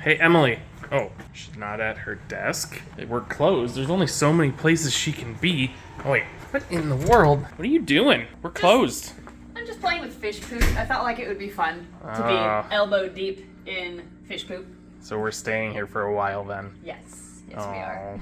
Hey, Emily. Oh, she's not at her desk. We're closed. There's only so many places she can be. Oh, wait. What in the world? What are you doing? We're closed. I'm just playing with fish poop. I felt like it would be fun to be elbow deep in fish poop. So we're staying here for a while then? Yes. Yes, we are.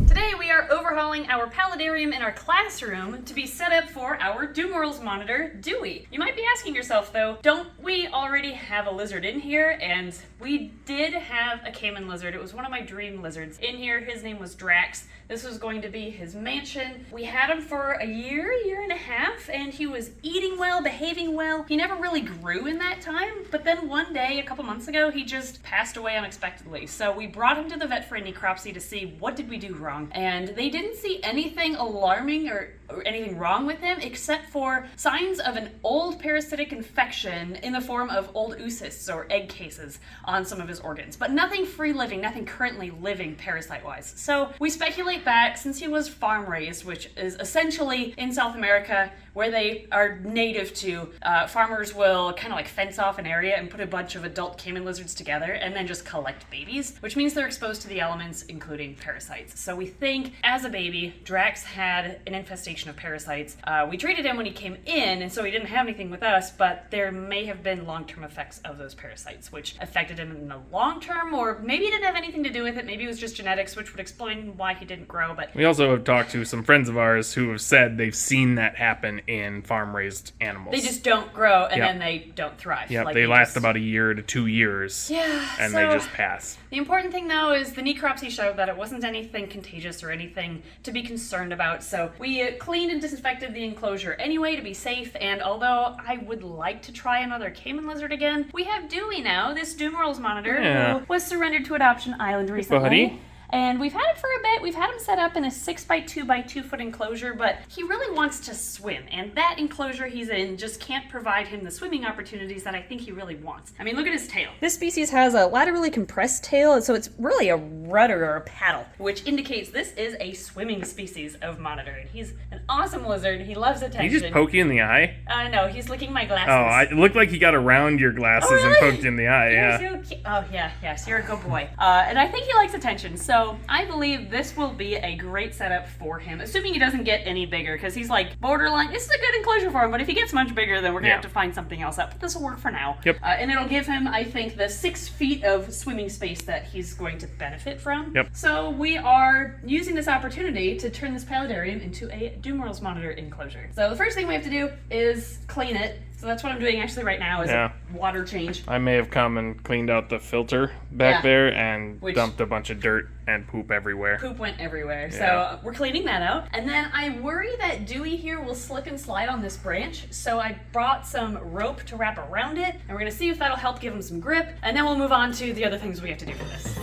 Today we are overhauling our Paludarium in our classroom to be set up for our Dumeril's monitor, Dewey. You might be asking yourself though, don't we already have a lizard in here? And we did have a caiman lizard. It was one of my dream lizards in here. His name was Drax. This was going to be his mansion. We had him for a year and a half, and he was eating well, behaving well. He never really grew in that time, but then one day, a couple months ago, he just passed away unexpectedly. So we brought him to the vet for a necropsy to see what did we do wrong. And they didn't see anything alarming or anything wrong with him, except for signs of an old parasitic infection in the form of old oocysts or egg cases on some of his organs. But nothing free living, nothing currently living parasite-wise. So we speculate back, since he was farm raised, which is essentially in South America where they are native to, farmers will kind of like fence off an area and put a bunch of adult caiman lizards together and then just collect babies, which means they're exposed to the elements, including parasites. So we think as a baby, Drax had an infestation of parasites. We treated him when he came in, and so he didn't have anything with us, but there may have been long-term effects of those parasites, which affected him in the long term, or maybe it didn't have anything to do with it. Maybe it was just genetics, which would explain why he didn't grow. But we also have talked to some friends of ours who have said they've seen that happen in farm-raised animals. They just don't grow, and then they don't thrive. Yeah, they last about a year to 2 years. Yeah, and they just pass. The important thing, though, is the necropsy showed that it wasn't anything contagious or anything to be concerned about. So we cleaned and disinfected the enclosure anyway to be safe. And although I would like to try another caiman lizard again, we have Dewey now, this Dumeril's monitor, who was surrendered to Adoption Island recently. Buddy. And we've had it for a bit. We've had him set up in a 6x2x2 foot enclosure, but he really wants to swim. And that enclosure he's in just can't provide him the swimming opportunities that I think he really wants. I mean, look at his tail. This species has a laterally compressed tail, and so it's really a rudder or a paddle, which indicates this is a swimming species of monitor. And he's an awesome lizard. He loves attention. Did he just poke you in the eye? No, he's licking my glasses. Oh, it looked like he got around your glasses and poked you in the eye, yeah. So yes, you're a good boy. And I think he likes attention, so I believe this will be a great setup for him, assuming he doesn't get any bigger, because he's like borderline. This is a good enclosure for him, but if he gets much bigger, then we're gonna have to find something else up. But this will work for now. Yep. And it'll give him, I think, the 6 feet of swimming space that he's going to benefit from. Yep. So we are using this opportunity to turn this Paludarium into a Dumeril's monitor enclosure. So the first thing we have to do is clean it. So that's what I'm doing actually right now is a water change. I may have come and cleaned out the filter back there and dumped a bunch of dirt and poop everywhere. Poop went everywhere. So we're cleaning that out. And then I worry that Dewey here will slip and slide on this branch. So I brought some rope to wrap around it. And we're going to see if that'll help give him some grip. And then we'll move on to the other things we have to do for this.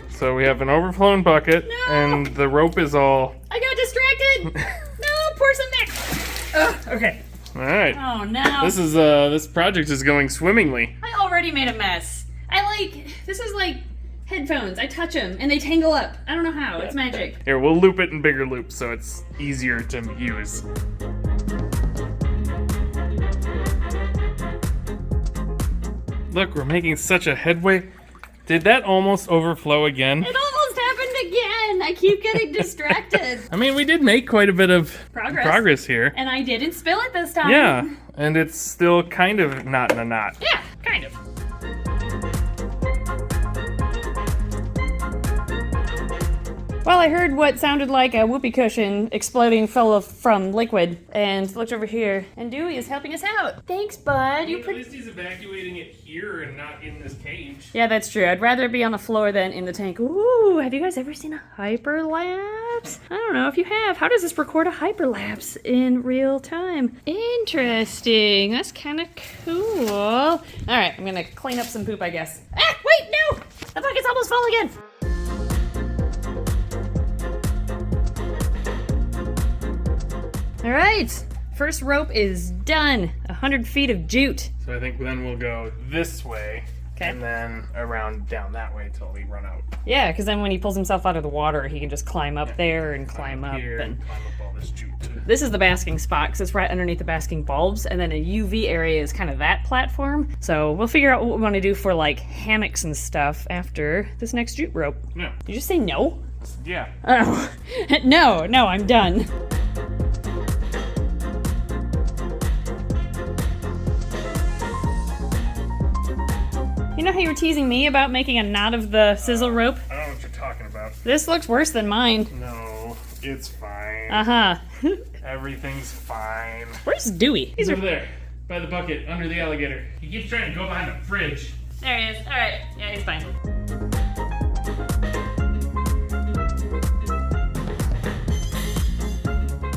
So we have an overflowing bucket, and the rope is all... I got distracted! No, pour some next! Okay. All right. Oh, no. This project is going swimmingly. I already made a mess. This is like headphones. I touch them, and they tangle up. I don't know how. It's magic. Here, we'll loop it in bigger loops so it's easier to use. Look, we're making such a headway. Did that almost overflow again? It almost happened again. I keep getting distracted. I mean, we did make quite a bit of progress here. And I didn't spill it this time. Yeah, and it's still kind of not in a knot. Yeah, kind of. Well, I heard what sounded like a whoopee cushion exploding from liquid, and looked over here, and Dewey is helping us out. Thanks, bud. At least he's evacuating it here and not in this cage. Yeah, that's true. I'd rather be on the floor than in the tank. Ooh, have you guys ever seen a hyperlapse? I don't know if you have. How does this record a hyperlapse in real time? Interesting. That's kind of cool. All right, I'm gonna clean up some poop, I guess. Ah, wait, no! The bucket's almost full again. All right, first rope is done. 100 feet of jute. So I think then we'll go this way Okay. And then around down that way till we run out. Yeah, because then when he pulls himself out of the water, he can just climb up there and climb up. Here And climb up all this jute too. this is the basking spot because it's right underneath the basking bulbs, and then a UV area is kind of that platform. So we'll figure out what we want to do for like hammocks and stuff after this next jute rope. Yeah. Did you just say no? Yeah. Oh, no, I'm done. You know how you were teasing me about making a knot of the sizzle rope? I don't know what you're talking about. This looks worse than mine. No, it's fine. Uh-huh. Everything's fine. Where's Dewey? He's over there, by the bucket, under the alligator. He keeps trying to go behind the fridge. There he is. All right. Yeah, he's fine.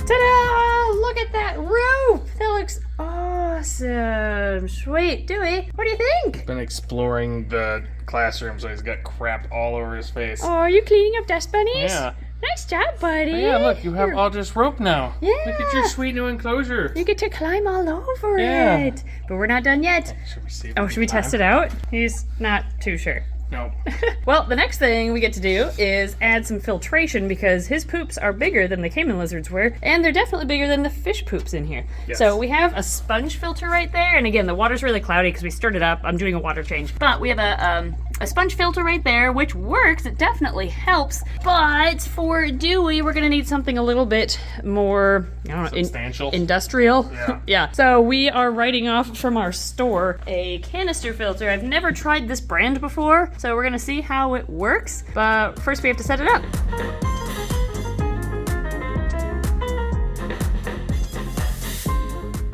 Ta-da! Look at that roof! That looks awesome. Sweet. Dewey, what do you think? Been exploring the classroom, so he's got crap all over his face. Oh, are you cleaning up dust bunnies? Yeah. Nice job, buddy. Oh, yeah, look, you have all this rope now. Yeah. Look at your sweet new enclosure. You get to climb all over Yeah. it. But we're not done yet. Should we see? Oh, should we test it out? He's not too sure. No. Well, the next thing we get to do is add some filtration because his poops are bigger than the caiman lizards were, and they're definitely bigger than the fish poops in here. Yes. So we have a sponge filter right there, and again, the water's really cloudy because we stirred it up. I'm doing a water change. But we have a sponge filter right there, which works. It definitely helps. But for Dewey, we're gonna need something a little bit more, I don't know, Substantial. industrial. Yeah. Yeah. So we are writing off from our store a canister filter. I've never tried this brand before, so we're gonna see how it works. But first we have to set it up.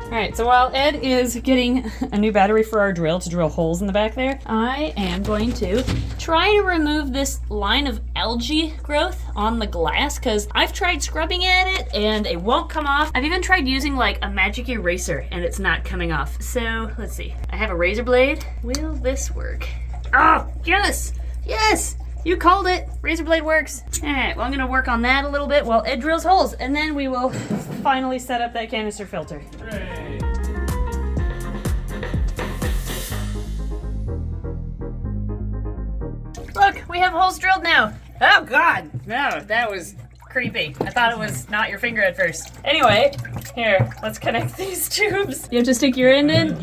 All right, so while Ed is getting a new battery for our drill to drill holes in the back there, I am going to try to remove this line of algae growth on the glass because I've tried scrubbing at it and it won't come off. I've even tried using like a magic eraser and it's not coming off. So let's see. I have a razor blade. Will this work? Oh, yes! Yes! You called it. Razor blade works. All right, well, I'm gonna work on that a little bit while Ed drills holes, and then we will finally set up that canister filter. Hooray. Look, we have holes drilled now. Oh God, no, that was creepy. I thought it was not your finger at first. Anyway, here, let's connect these tubes. You have to stick your end in.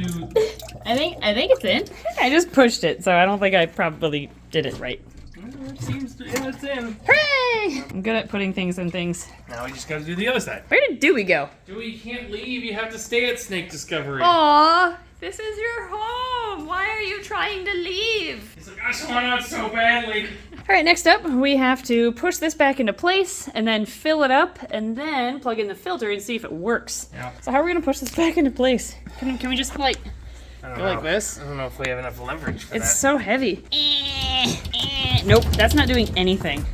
I think it's in. I just pushed it, so I don't think I probably did it right. It seems to, yeah, it's in. Hooray! I'm good at putting things in things. Now we just gotta do the other side. Where did Dewey go? Dewey, you can't leave. You have to stay at Snake Discovery. Aw, this is your home. Why are you trying to leave? He's like, I just want out so badly. All right, next up, we have to push this back into place and then fill it up and then plug in the filter and see if it works. Yeah. So how are we gonna push this back into place? Can we just like I don't go know. like this? I don't know if we have enough leverage for It's that. so heavy. Nope, that's not doing anything.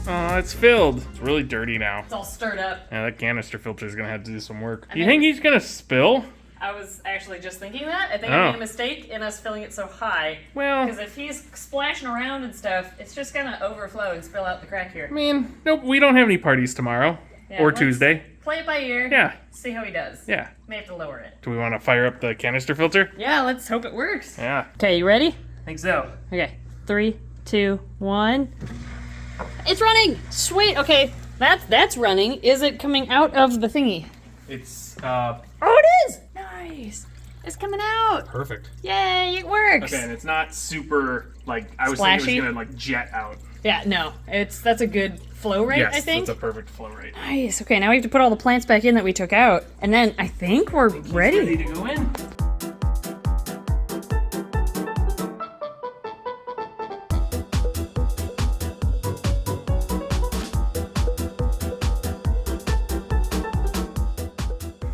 Oh, it's filled. It's really dirty now. It's all stirred up. Yeah, that canister filter is gonna have to do some work. I You think- think he's gonna spill? I was actually just thinking that. I think Oh. I made a mistake in us filling it so high. Well, Because if he's splashing around and stuff, it's just gonna overflow and spill out the crack here. I mean, nope, we don't have any parties tomorrow. Yeah, Or let's Tuesday. Play it by ear. Yeah, See how he does. yeah. May have to lower it. Do we want to fire up the canister filter? Yeah, let's hope it works. Yeah. Okay, you ready? I think so. Okay, 3, 2, 1. It's running! Sweet. Okay, that's running. Is it coming out of the thingy? It's, Oh, it is! Nice. It's coming out. perfect. Yay, it works. Okay, and it's not super, like, I was thinking Splashy? it was gonna, like, jet out. Yeah, no, that's a good flow rate, Yes, I think. that's a perfect flow rate. Nice. Okay, now we have to put all the plants back in that we took out. And then I think we're ready. Ready to go in.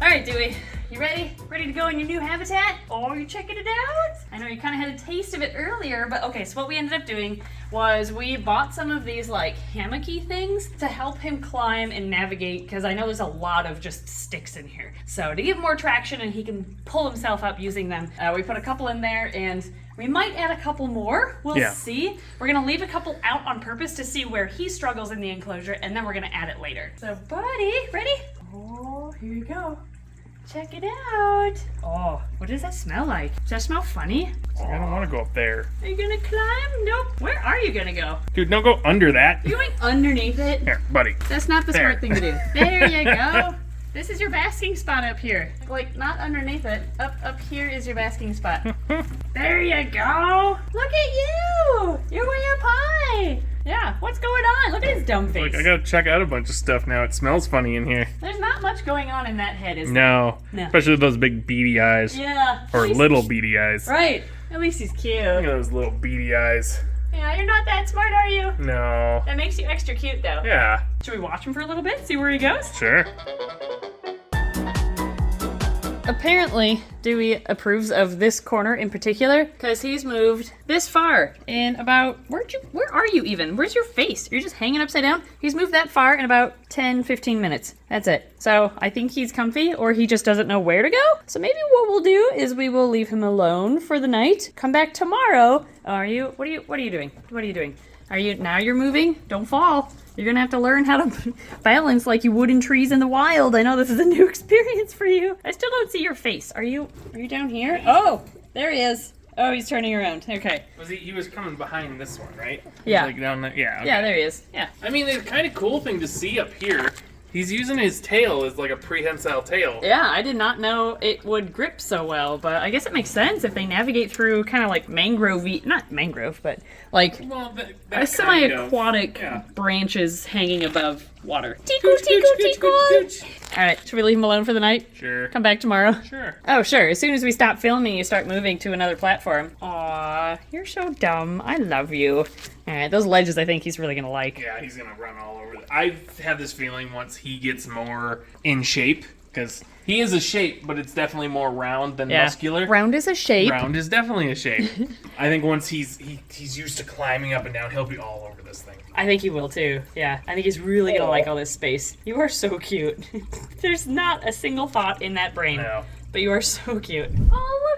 All right, Dewey, you ready? Ready ready to go in your new habitat? Oh, you're checking it out? I know you kind of had a taste of it earlier, but okay, so what we ended up doing was we bought some of these like hammocky things to help him climb and navigate, because I know there's a lot of just sticks in here. So to give him more traction and he can pull himself up using them, we put a couple in there, and we might add a couple more. We'll see. We're gonna leave a couple out on purpose to see where he struggles in the enclosure, and then we're gonna add it later. So buddy, ready? Oh, here you go. Check it out. Oh, what does that smell like? Does that smell funny? I don't want to go up there. Are you gonna climb? Nope. Where are you gonna go? Dude, don't go under that. You're going underneath it? Here, buddy. That's not the There. smart thing to do. There you go. This is your basking spot up here. Like, not underneath it. Up here is your basking spot. There you go. Look at you. You're way up high. Yeah, what's going on? Look at his dumb face. Look, I gotta check out a bunch of stuff now. It smells funny in here. There's not much going on in that head, is there? No. No. Especially those big beady eyes. Yeah. Or At least- little beady eyes. Right. At least he's cute. Look at those little beady eyes. Yeah, you're not that smart, are you? No. That makes you extra cute, though. Yeah. Should we watch him for a little bit? See where he goes? Sure. Apparently, Dewey approves of this corner in particular because he's moved this far in about, where are you even? Where's your face? You're just hanging upside down? He's moved that far in about 10, 15 minutes. That's it. So I think he's comfy, or he just doesn't know where to go. So maybe what we'll do is we will leave him alone for the night. Come back tomorrow. What are you doing? What are you doing? Now you're moving? Don't fall. You're gonna have to learn how to balance like you would in trees in the wild. I know this is a new experience for you. I still don't see your face. Are you down here? Oh, there he is. Oh, he's turning around. Okay. He was coming behind this one, right? Yeah. Like down there. Yeah. Okay. Yeah, there he is. Yeah. I mean, it's kind of cool thing to see up here. He's using his tail as like a prehensile tail. Yeah, I did not know it would grip so well, but I guess it makes sense if they navigate through kind of like not mangrove, but like That semi-aquatic kind of, branches hanging above water. Cooch, cooch, cooch, cooch. All right, should we leave him alone for the night? Sure. Come back tomorrow? Sure. Oh, sure. As soon as we stop filming, you start moving to another platform. Aw, you're so dumb. I love you. All right, those ledges I think he's really going to like. Yeah, he's gonna run all over. I have this feeling once he gets more in shape, because he is a shape, but it's definitely more round than muscular. Round is a shape. Round is definitely a shape. I think once he's used to climbing up and down, he'll be all over this thing. I think he will too. Yeah, I think he's really going to like all this space. You are so cute. There's not a single thought in that brain. No. But you are so cute. Oh,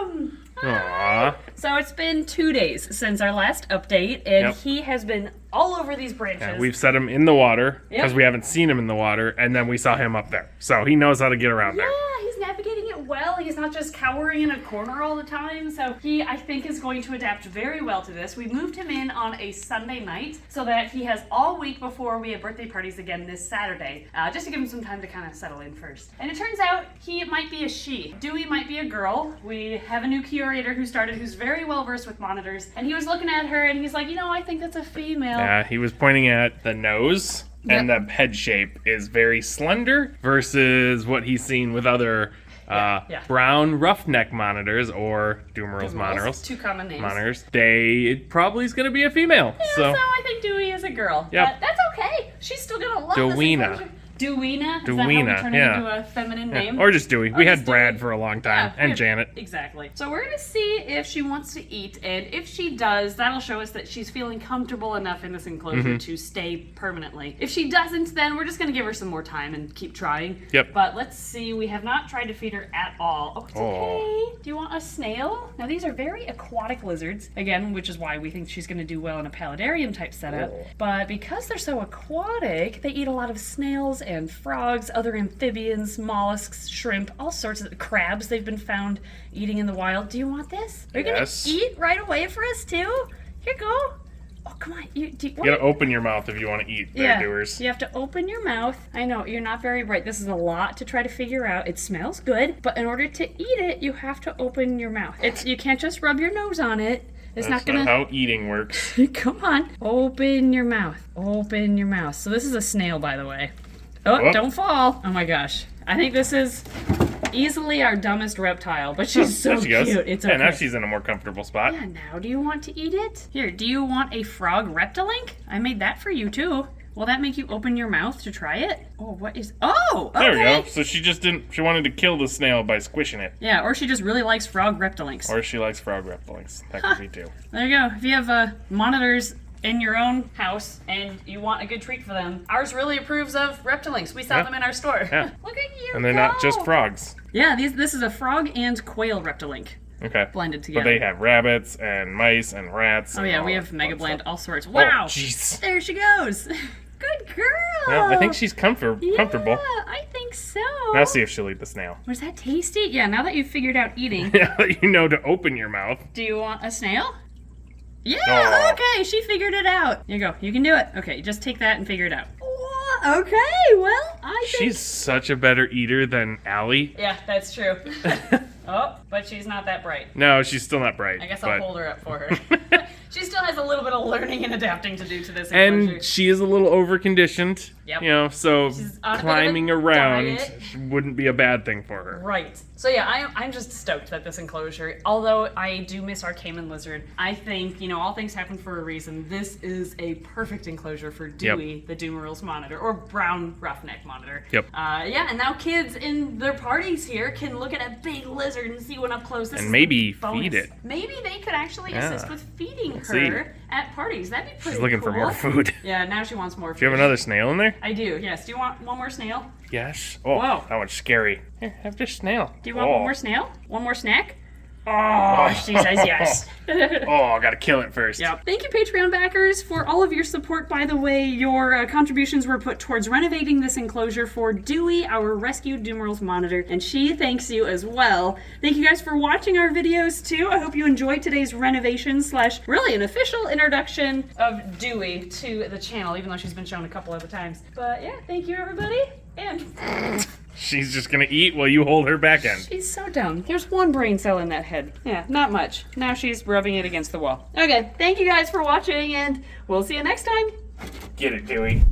look at him. Aww. So it's been 2 days since our last update, and he has been all over these branches. Yeah, we've set him in the water because Yep. we haven't seen him in the water, and then we saw him up there. So he knows how to get around there. Yeah, he's navigating it well. He's not just cowering in a corner all the time. So he, I think, is going to adapt very well to this. We moved him in on a Sunday night so that he has all week before we have birthday parties again this Saturday, just to give him some time to kind of settle in first. And it turns out he might be a she. Dewey might be a girl. We have a new curator who started who's very well versed with monitors, and he was looking at her and he's like, I think that's a female. Yeah, he was pointing at the nose, and the head shape is very slender versus what he's seen with other brown roughneck monitors or Dumeril's monitors. Two common names. Monitors. It probably is going to be a female. Yeah, so I think Dewey is a girl. Yep. But that's okay. She's still gonna love Deweyna. this enclosure. Deweyna? Is that how Deweyna, we turn it into a feminine name? Or just Dewey. We had just Brad Dewey. for a long time, and Janet. Exactly. So we're gonna see if she wants to eat, and if she does, that'll show us that she's feeling comfortable enough in this enclosure to stay permanently. If she doesn't, then we're just gonna give her some more time and keep trying. Yep. But let's see, we have not tried to feed her at all. Oh, it's okay. Do you want a snail? Now these are very aquatic lizards, again, which is why we think she's gonna do well in a paludarium type setup. But because they're so aquatic, they eat a lot of snails and frogs, other amphibians, mollusks, shrimp, all sorts of crabs they've been found eating in the wild. Do you want this? Are you Yes. gonna eat right away for us too? Here you go. Oh, come on. You gotta open your mouth if you want to eat, there, doers. You have to open your mouth. I know, you're not very bright. This is a lot to try to figure out. It smells good, but in order to eat it, you have to open your mouth. You can't just rub your nose on it. It's That's not how eating works. Come on. Open your mouth. Open your mouth. So this is a snail, by the way. Oh, Whoop. Don't fall. Oh my gosh. I think this is easily our dumbest reptile, but she's so There she goes. cute. It's okay. Yeah, now she's in a more comfortable spot. Yeah, now do you want to eat it? Here, do you want a frog reptilink? I made that for you too. Will that make you open your mouth to try it? Oh, what is... Oh, okay. There we go. So she just didn't... She wanted to kill the snail by squishing it. Yeah, or she just really likes frog reptilinks. Or she likes frog reptilinks. That could be too. There you go. If you have monitors in your own house and you want a good treat for them, ours really approves of reptilinks. We sell them in our store. Yeah. Look at you. And they're not just frogs. Yeah, this is a frog and quail reptilink. Okay. Blended together. But they have rabbits and mice and rats. Oh and yeah, all we that have Mega fun Blend, stuff. all sorts. Wow. Oh, jeez. There she goes. Good girl. Well, I think she's comfortable. Yeah, I think so. Now see if she'll eat the snail. Was that tasty? Yeah, now that you've figured out eating. Now that you know to open your mouth. Do you want a snail? Yeah, Oh. okay, she figured it out. Here you go, you can do it. Okay, just take that and figure it out. Okay, well, I think... She's such a better eater than Allie. Yeah, that's true. Oh, but she's not that bright. No, she's still not bright. I guess I'll hold her up for her. She still has a little bit of learning and adapting to do to this enclosure. And she is a little over-conditioned. Yep. You know, so She's on a bit of a climbing around diet. wouldn't be a bad thing for her. Right. So yeah, I'm just stoked that this enclosure, although I do miss our caiman lizard, I think, you know, all things happen for a reason. This is a perfect enclosure for Dewey, the Dumeril's monitor, or brown roughneck monitor. Yep. Yeah, and now kids in their parties here can look at a big lizard and see one up close. This And is maybe the bonus. feed it. Maybe they could actually assist with feeding see. her at parties. That'd be pretty She's looking for cool. more food. Yeah, now she wants more food. Do you have another snail in there? I do, yes. Do you want one more snail? Yes. Oh, Whoa. that one's scary. Here, have this snail. Do you want one more snail? One more snack? Oh, she says yes. Oh, I gotta kill it first. Yep. Thank you, Patreon backers, for all of your support. By the way, your contributions were put towards renovating this enclosure for Dewey, our rescued Dumeril's monitor, and she thanks you as well. Thank you guys for watching our videos, too. I hope you enjoyed today's renovation / really an official introduction of Dewey to the channel, even though she's been shown a couple other times. But yeah, thank you, everybody, and... She's just gonna eat while you hold her back end. She's so dumb. There's one brain cell in that head. Yeah, not much. Now she's rubbing it against the wall. Okay, thank you guys for watching, and we'll see you next time. Get it, Dewey.